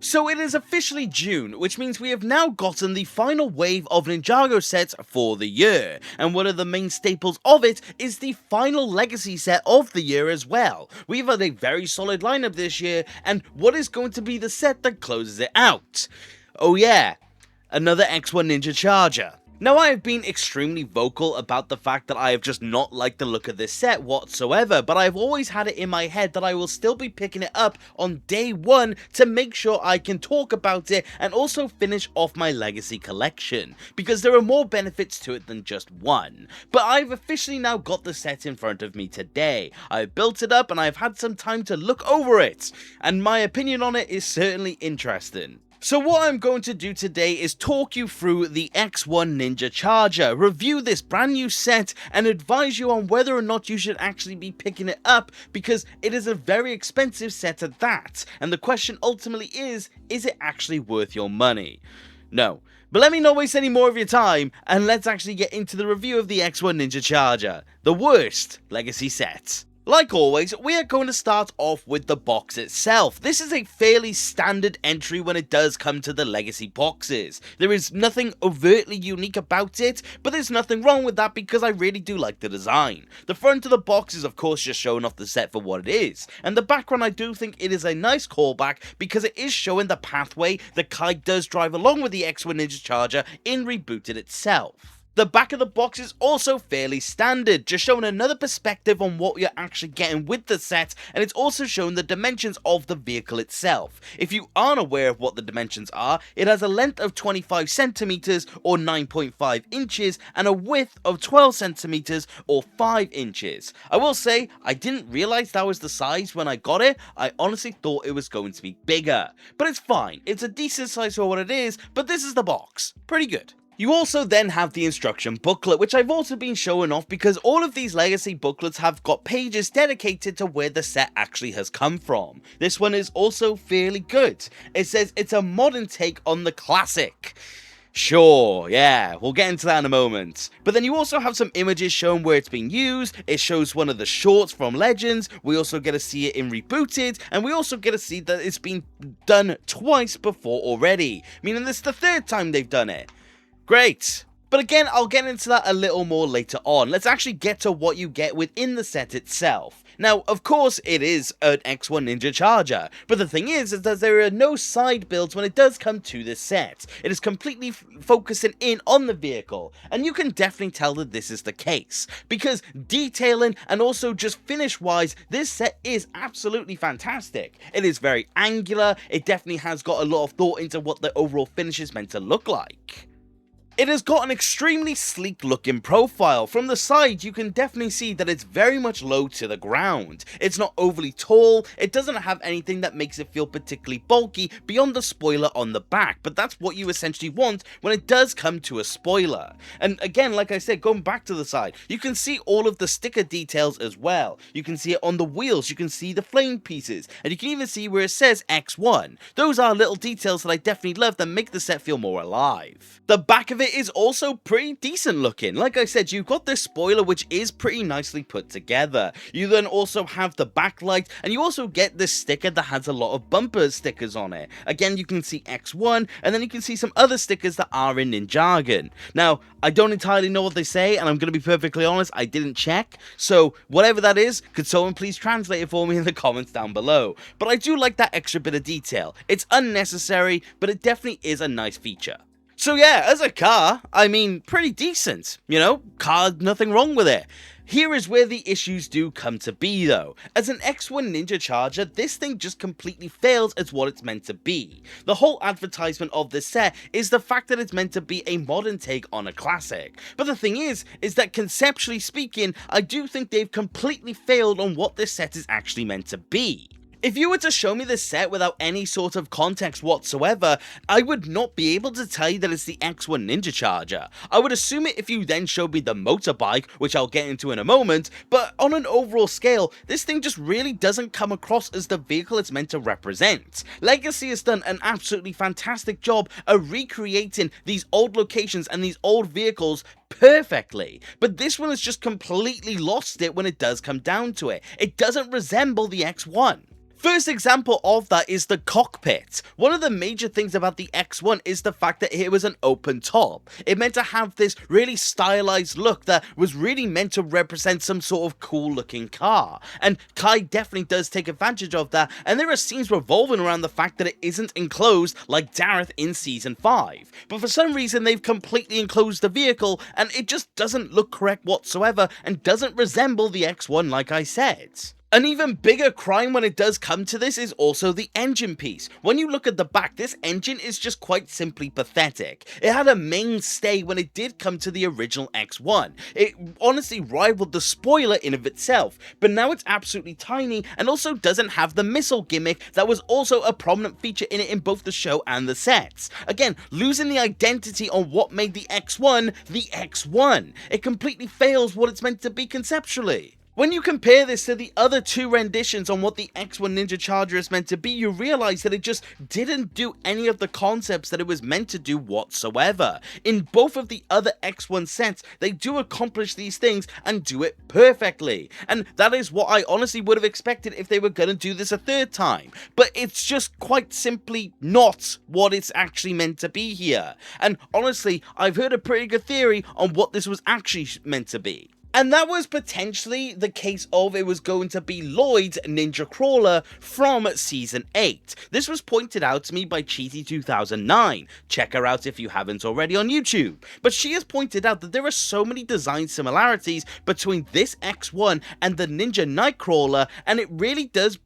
So it is officially June, which means we have now gotten the final wave of Ninjago sets for the year, and one of the main staples of it is the final Legacy set of the year as well. We've had a very solid lineup this year, and what is going to be the set that closes it out? Oh yeah, another X1 Ninja Charger. Now, I have been extremely vocal about the fact that I have just not liked the look of this set whatsoever, but I've always had it in my head that I will still be picking it up on day one to make sure I can talk about it and also finish off my Legacy collection, because there are more benefits to it than just one. But I've officially now got the set in front of me today. I've built it up and I've had some time to look over it, and my opinion on it is certainly interesting. So what I'm going to do today is talk you through the X1 Ninja Charger, review this brand new set, and advise you on whether or not you should actually be picking it up, because it is a very expensive set at that, and the question ultimately is it actually worth your money? No. But let me not waste any more of your time, and let's actually get into the review of the X1 Ninja Charger, the worst Legacy set. Like always, we are going to start off with the box itself. This is a fairly standard entry when it does come to the Legacy boxes. There is nothing overtly unique about it, but there's nothing wrong with that because I really do like the design. The front of the box is of course just showing off the set for what it is, and the background I do think it is a nice callback because it is showing the pathway that Kai does drive along with the X1 Ninja Charger in Rebooted itself. The back of the box is also fairly standard, just showing another perspective on what you're actually getting with the set, and it's also showing the dimensions of the vehicle itself. If you aren't aware of what the dimensions are, it has a length of 25 centimeters or 9.5 inches and a width of 12 centimeters or 5 inches. I will say, I didn't realize that was the size when I got it. I honestly thought it was going to be bigger, but it's fine. It's a decent size for what it is, but this is the box. Pretty good. You also then have the instruction booklet, which I've also been showing off because all of these Legacy booklets have got pages dedicated to where the set actually has come from. This one is also fairly good. It says it's a modern take on the classic. Sure, yeah, we'll get into that in a moment. But then you also have some images showing where it's been used, it shows one of the shorts from Legends, we also get to see it in Rebooted, and we also get to see that it's been done twice before already, meaning this is the third time they've done it. Great. But again, I'll get into that a little more later on. Let's actually get to what you get within the set itself. Now, of course, it is an X1 Ninja Charger, but the thing is that there are no side builds when it does come to this set. It is completely focusing in on the vehicle, and you can definitely tell that this is the case, because detailing and also just finish-wise, this set is absolutely fantastic. It is very angular, it definitely has got a lot of thought into what the overall finish is meant to look like. It has got an extremely sleek looking profile. From the side you can definitely see that it's very much low to the ground. It's not overly tall, it doesn't have anything that makes it feel particularly bulky beyond the spoiler on the back, but that's what you essentially want when it does come to a spoiler. And again, like I said, going back to the side, you can see all of the sticker details as well. You can see it on the wheels, you can see the flame pieces, and you can even see where it says X1. Those are little details that I definitely love that make the set feel more alive. The back of it is also pretty decent looking. Like I said, you've got this spoiler which is pretty nicely put together. You then also have the backlight, and you also get this sticker that has a lot of bumper stickers on it. Again, you can see X1, and then you can see some other stickers that are in Ninjago. Now, I don't entirely know what they say, and I'm going to be perfectly honest, I didn't check, so whatever that is, could someone please translate it for me in the comments down below. But I do like that extra bit of detail. It's unnecessary, but it definitely is a nice feature. So yeah, as a car, I mean, pretty decent, you know, car, nothing wrong with it. Here is where the issues do come to be though. As an X1 Ninja Charger, this thing just completely fails as what it's meant to be. The whole advertisement of this set is the fact that it's meant to be a modern take on a classic. But the thing is that conceptually speaking, I do think they've completely failed on what this set is actually meant to be. If you were to show me this set without any sort of context whatsoever, I would not be able to tell you that it's the X1 Ninja Charger. I would assume it if you then showed me the motorbike, which I'll get into in a moment, but on an overall scale, this thing just really doesn't come across as the vehicle it's meant to represent. Legacy has done an absolutely fantastic job of recreating these old locations and these old vehicles perfectly, but this one has just completely lost it when it does come down to it. It doesn't resemble the X1. First example of that is the cockpit. One of the major things about the X1 is the fact that it was an open top. It meant to have this really stylized look that was really meant to represent some sort of cool looking car. And Kai definitely does take advantage of that, and there are scenes revolving around the fact that it isn't enclosed like Dareth in Season 5. But for some reason they've completely enclosed the vehicle and it just doesn't look correct whatsoever and doesn't resemble the X1 like I said. An even bigger crime when it does come to this is also the engine piece. When you look at the back, this engine is just quite simply pathetic. It had a mainstay when it did come to the original X1. It honestly rivaled the spoiler in of itself, but now it's absolutely tiny and also doesn't have the missile gimmick that was also a prominent feature in it in both the show and the sets. Again, losing the identity on what made the X1 the X1. It completely fails what it's meant to be conceptually. When you compare this to the other two renditions on what the X1 Ninja Charger is meant to be, you realize that it just didn't do any of the concepts that it was meant to do whatsoever. In both of the other X1 sets, they do accomplish these things and do it perfectly. And that is what I honestly would have expected if they were going to do this a third time. But it's just quite simply not what it's actually meant to be here. And honestly, I've heard a pretty good theory on what this was actually meant to be. And that was potentially the case of it was going to be Lloyd's Ninja Crawler from Season 8. This was pointed out to me by Cheaty2009. Check her out if you haven't already on YouTube. But she has pointed out that there are so many design similarities between this X1 and the Ninja Nightcrawler, and it really does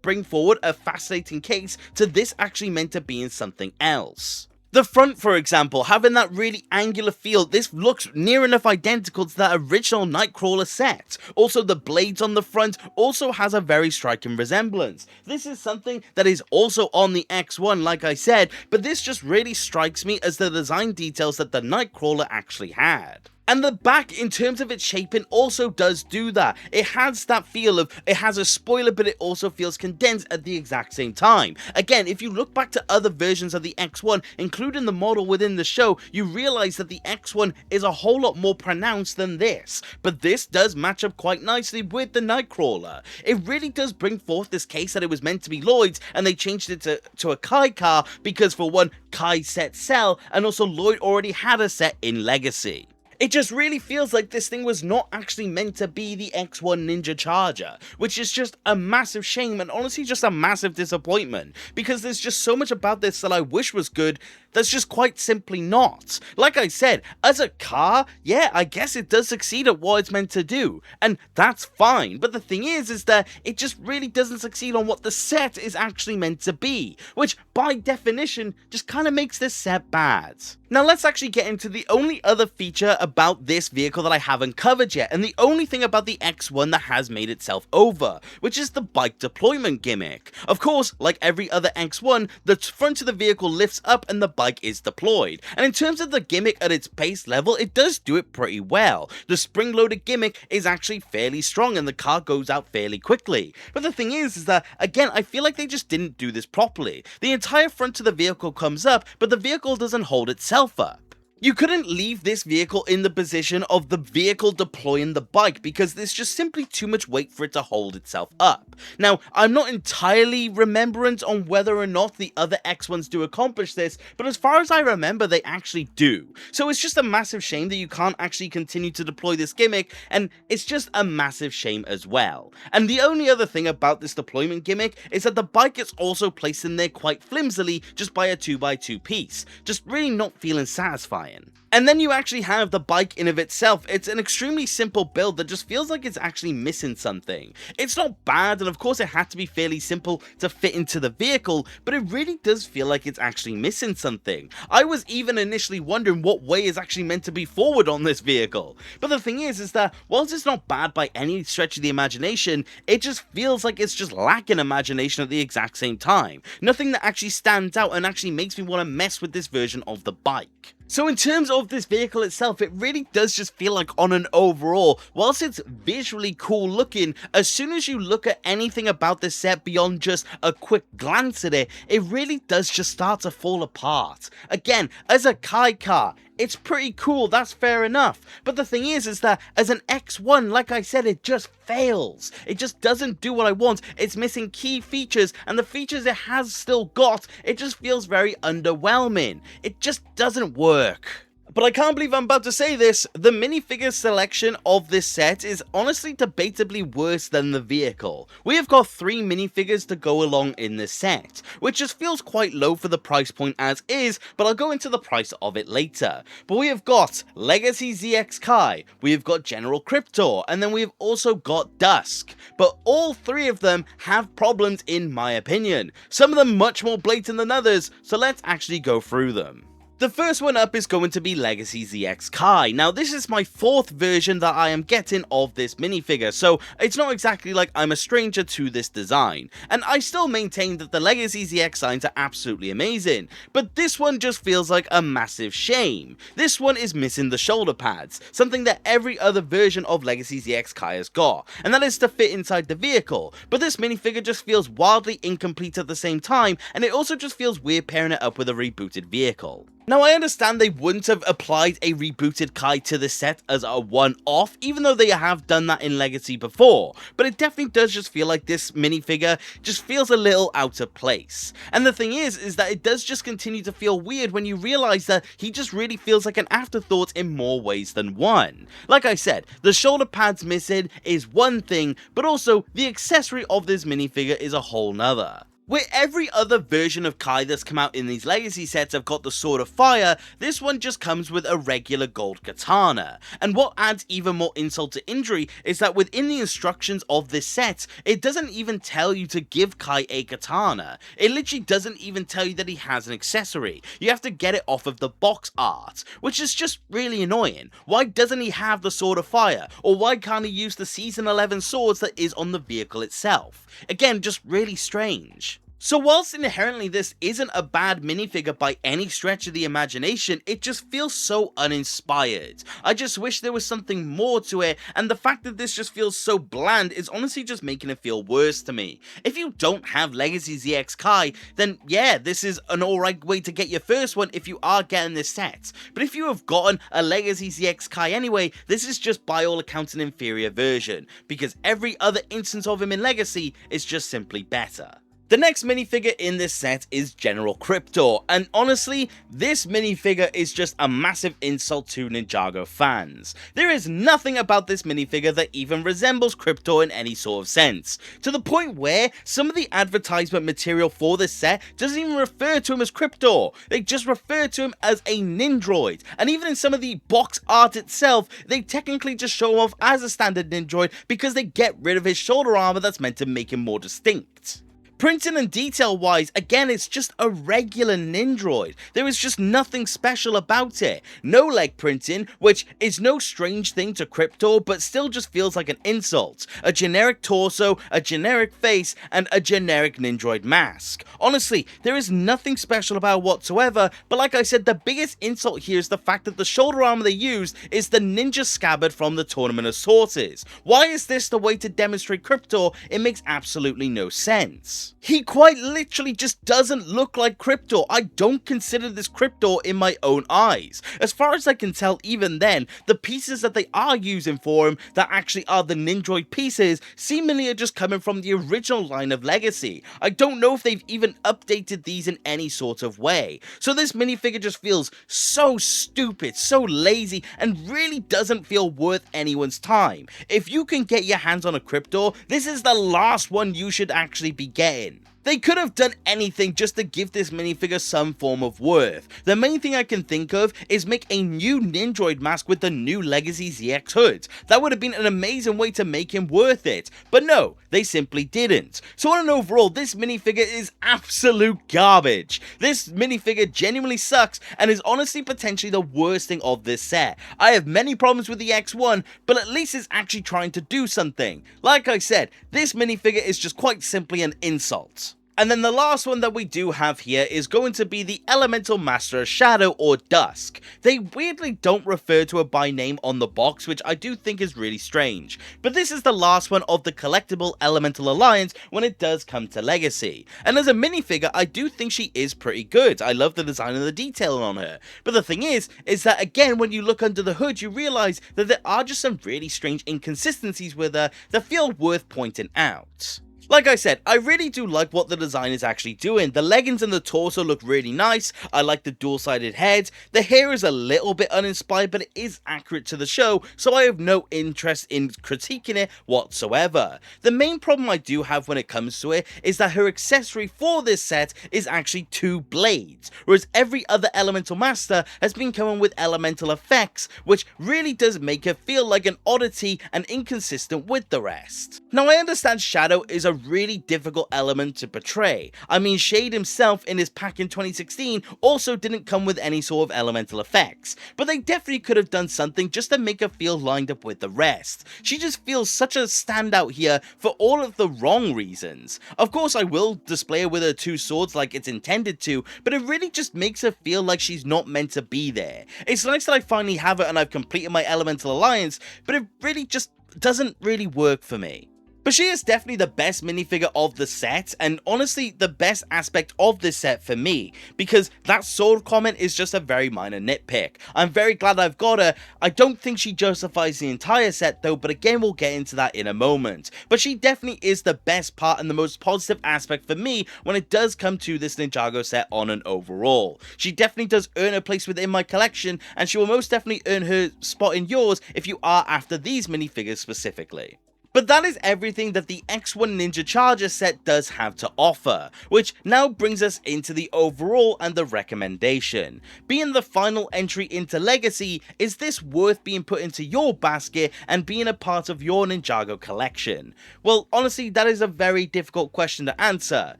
bring forward a fascinating case to this actually meant to be in something else. The front, for example, having that really angular feel, this looks near enough identical to that original Nightcrawler set. Also, the blades on the front also has a very striking resemblance. This is something that is also on the X1, like I said, but this just really strikes me as the design details that the Nightcrawler actually had. And the back, in terms of its shaping, also does do that. It has that feel of, it has a spoiler, but it also feels condensed at the exact same time. Again, if you look back to other versions of the X1, including the model within the show, you realize that the X1 is a whole lot more pronounced than this. But this does match up quite nicely with the Nightcrawler. It really does bring forth this case that it was meant to be Lloyd's, and they changed it to a Kai car, because for one, Kai's set sell, and also Lloyd already had a set in Legacy. It just really feels like this thing was not actually meant to be the X1 Ninja Charger, which is just a massive shame and honestly just a massive disappointment, because there's just so much about this that I wish was good that's just quite simply not. Like I said, as a car, yeah, I guess it does succeed at what it's meant to do, and that's fine, but the thing is that it just really doesn't succeed on what the set is actually meant to be, which by definition just kind of makes this set bad. Now let's actually get into the only other feature about this vehicle that I haven't covered yet, and the only thing about the X1 that has made itself over, which is the bike deployment gimmick. Of course, like every other X1, the front of the vehicle lifts up and the bike is deployed, and in terms of the gimmick at its base level, it does do it pretty well. The spring-loaded gimmick is actually fairly strong and the car goes out fairly quickly. But the thing is that, again, I feel like they just didn't do this properly. The entire front of the vehicle comes up, but the vehicle doesn't hold itself up. You couldn't leave this vehicle in the position of the vehicle deploying the bike because there's just simply too much weight for it to hold itself up. Now, I'm not entirely remembrant on whether or not the other X1s do accomplish this, but as far as I remember, they actually do. So it's just a massive shame that you can't actually continue to deploy this gimmick, and it's just a massive shame as well. And the only other thing about this deployment gimmick is that the bike is also placed in there quite flimsily just by a 2x2 piece, just really not feeling satisfying. And then you actually have the bike in of itself. It's an extremely simple build that just feels like it's actually missing something. It's not bad, and of course it had to be fairly simple to fit into the vehicle, but it really does feel like it's actually missing something. I was even initially wondering what way is actually meant to be forward on this vehicle. But the thing is that whilst it's not bad by any stretch of the imagination, it just feels like it's just lacking imagination at the exact same time. Nothing that actually stands out and actually makes me want to mess with this version of the bike. So in terms of this vehicle itself, it really does just feel like on an overall, whilst it's visually cool looking, as soon as you look at anything about this set beyond just a quick glance at it, it really does just start to fall apart. Again, as a Kai car, it's pretty cool, that's fair enough. But the thing is that as an X1, like I said, it just fails. It just doesn't do what I want. It's missing key features, and the features it has still got, it just feels very underwhelming. It just doesn't work. But I can't believe I'm about to say this, the minifigure selection of this set is honestly debatably worse than the vehicle. We have got 3 minifigures to go along in this set, which just feels quite low for the price point as is, but I'll go into the price of it later. But we have got Legacy ZX Kai, we have got General Cryptor, and then we have also got Dusk. But all 3 of them have problems in my opinion, some of them much more blatant than others, so let's actually go through them. The first one up is going to be Legacy ZX Kai. Now this is my 4th version that I am getting of this minifigure, so it's not exactly like I'm a stranger to this design. And I still maintain that the Legacy ZX signs are absolutely amazing, but this one just feels like a massive shame. This one is missing the shoulder pads, something that every other version of Legacy ZX Kai has got, and that is to fit inside the vehicle, but this minifigure just feels wildly incomplete at the same time, and it also just feels weird pairing it up with a rebooted vehicle. Now I understand they wouldn't have applied a rebooted Kai to the set as a one-off, even though they have done that in Legacy before, but it definitely does just feel like this minifigure just feels a little out of place. And the thing is that it does just continue to feel weird when you realise that he just really feels like an afterthought in more ways than one. Like I said, the shoulder pads missing is one thing, but also the accessory of this minifigure is a whole nother. Where every other version of Kai that's come out in these Legacy sets have got the Sword of Fire, this one just comes with a regular gold katana. And what adds even more insult to injury is that within the instructions of this set, it doesn't even tell you to give Kai a katana. It literally doesn't even tell you that he has an accessory. You have to get it off of the box art, which is just really annoying. Why doesn't he have the Sword of Fire? Or why can't he use the Season 11 swords that is on the vehicle itself? Again, just really strange. So whilst inherently this isn't a bad minifigure by any stretch of the imagination, it just feels so uninspired. I just wish there was something more to it, and the fact that this just feels so bland is honestly just making it feel worse to me. If you don't have Legacy ZX Kai, then yeah, this is an alright way to get your first one if you are getting this set. But if you have gotten a Legacy ZX Kai anyway, this is just by all accounts an inferior version, because every other instance of him in Legacy is just simply better. The next minifigure in this set is General Cryptor, and honestly, this minifigure is just a massive insult to Ninjago fans. There is nothing about this minifigure that even resembles Cryptor in any sort of sense, to the point where some of the advertisement material for this set doesn't even refer to him as Cryptor, they just refer to him as a Nindroid, and even in some of the box art itself, they technically just show him off as a standard Nindroid because they get rid of his shoulder armor that's meant to make him more distinct. Printing and detail wise, again, it's just a regular Nindroid. There is just nothing special about it. No leg printing, which is no strange thing to Cryptor, but still just feels like an insult. A generic torso, a generic face, and a generic Nindroid mask. Honestly, there is nothing special about it whatsoever, but like I said, the biggest insult here is the fact that the shoulder armor they used is the ninja scabbard from the Tournament of Sorcerers. Why is this the way to demonstrate Cryptor? It makes absolutely no sense. He quite literally just doesn't look like Cryptor. I don't consider this Cryptor in my own eyes. As far as I can tell, even then, the pieces that they are using for him that actually are the Nindroid pieces seemingly are just coming from the original line of Legacy. I don't know if they've even updated these in any sort of way. So this minifigure just feels so stupid, so lazy, and really doesn't feel worth anyone's time. If you can get your hands on a Cryptor, this is the last one you should actually be getting. They could have done anything just to give this minifigure some form of worth. The main thing I can think of is make a new Nindroid mask with the new Legacy ZX hood. That would have been an amazing way to make him worth it, but no, they simply didn't. So on an overall, this minifigure is absolute garbage. This minifigure genuinely sucks and is honestly potentially the worst thing of this set. I have many problems with the X1, but at least it's actually trying to do something. Like I said, this minifigure is just quite simply an insult. And then the last one that we do have here is going to be the Elemental Master of Shadow, or Dusk. They weirdly don't refer to her by name on the box, which I do think is really strange. But this is the last one of the collectible Elemental Alliance when it does come to Legacy. And as a minifigure, I do think she is pretty good. I love the design and the detailing on her. But the thing is that again, when you look under the hood, you realize that there are just some really strange inconsistencies with her that feel worth pointing out. Like I said, I really do like what the design is actually doing. The leggings and the torso look really nice. I like the dual-sided head. The hair is a little bit uninspired, but it is accurate to the show, so I have no interest in critiquing it whatsoever. The main problem I do have when it comes to it is that her accessory for this set is actually 2 blades, whereas every other Elemental Master has been coming with elemental effects, which really does make her feel like an oddity and inconsistent with the rest. Now, I understand Shadow is a really difficult element to portray. I mean, Shade himself in his pack in 2016 also didn't come with any sort of elemental effects, but they definitely could have done something just to make her feel lined up with the rest. She just feels such a standout here for all of the wrong reasons. Of course, I will display her with her 2 swords like it's intended to, but it really just makes her feel like she's not meant to be there. It's nice that I finally have her and I've completed my Elemental Alliance, but it really just doesn't really work for me. But she is definitely the best minifigure of the set, and honestly the best aspect of this set for me, because that sword comment is just a very minor nitpick. I'm very glad I've got her. I don't think she justifies the entire set though, but again we'll get into that in a moment. But she definitely is the best part and the most positive aspect for me when it does come to this Ninjago set on an overall. She definitely does earn a place within my collection, and she will most definitely earn her spot in yours if you are after these minifigures specifically. But that is everything that the X1 Ninja Charger set does have to offer, which now brings us into the overall and the recommendation. Being the final entry into Legacy, is this worth being put into your basket and being a part of your Ninjago collection? Well, honestly, that is a very difficult question to answer,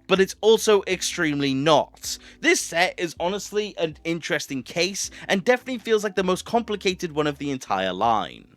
but it's also extremely not. This set is honestly an interesting case and definitely feels like the most complicated one of the entire line.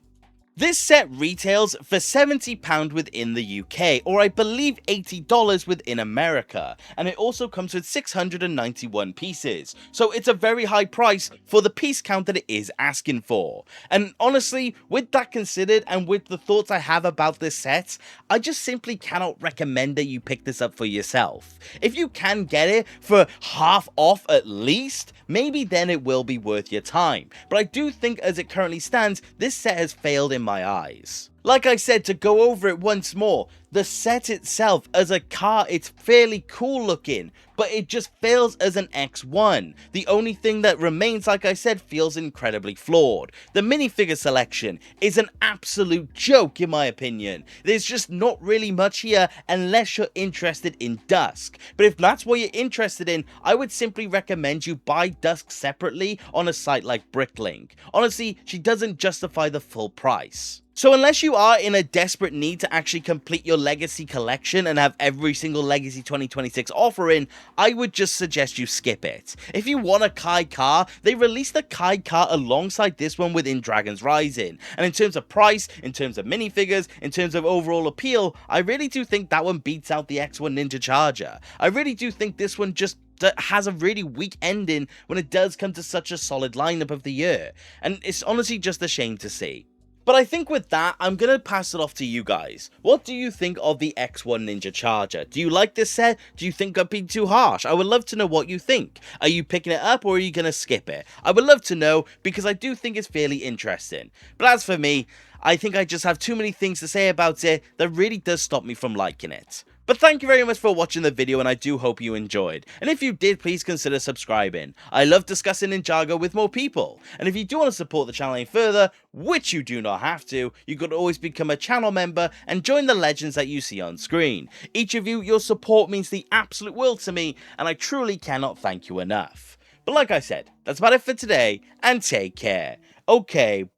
This set retails for £70 within the UK, or I believe $80 within America, and it also comes with 691 pieces, so it's a very high price for the piece count that it is asking for. And honestly, with that considered and with the thoughts I have about this set, I just simply cannot recommend that you pick this up for yourself. If you can get it for half off at least, maybe then it will be worth your time, but I do think as it currently stands, this set has failed in my eyes. Like I said, to go over it once more, the set itself as a car, it's fairly cool looking, but it just fails as an X1. The only thing that remains, like I said, feels incredibly flawed. The minifigure selection is an absolute joke in my opinion. There's just not really much here unless you're interested in Dusk. But if that's what you're interested in, I would simply recommend you buy Dusk separately on a site like Bricklink. Honestly, she doesn't justify the full price. So unless you are in a desperate need to actually complete your Legacy collection and have every single Legacy 2026 offering, I would just suggest you skip it. If you want a Kai car, they released the Kai car alongside this one within Dragon's Rising. And in terms of price, in terms of minifigures, in terms of overall appeal, I really do think that one beats out the X1 Ninja Charger. I really do think this one just has a really weak ending when it does come to such a solid lineup of the year. And it's honestly just a shame to see. But I think with that, I'm going to pass it off to you guys. What do you think of the X1 Ninja Charger? Do you like this set? Do you think I've been too harsh? I would love to know what you think. Are you picking it up or are you going to skip it? I would love to know because I do think it's fairly interesting. But as for me, I think I just have too many things to say about it that really does stop me from liking it. But thank you very much for watching the video and I do hope you enjoyed. And if you did, please consider subscribing. I love discussing Ninjago with more people. And if you do want to support the channel any further, which you do not have to, you could always become a channel member and join the legends that you see on screen. Each of you, your support means the absolute world to me and I truly cannot thank you enough. But like I said, that's about it for today and take care. Okay,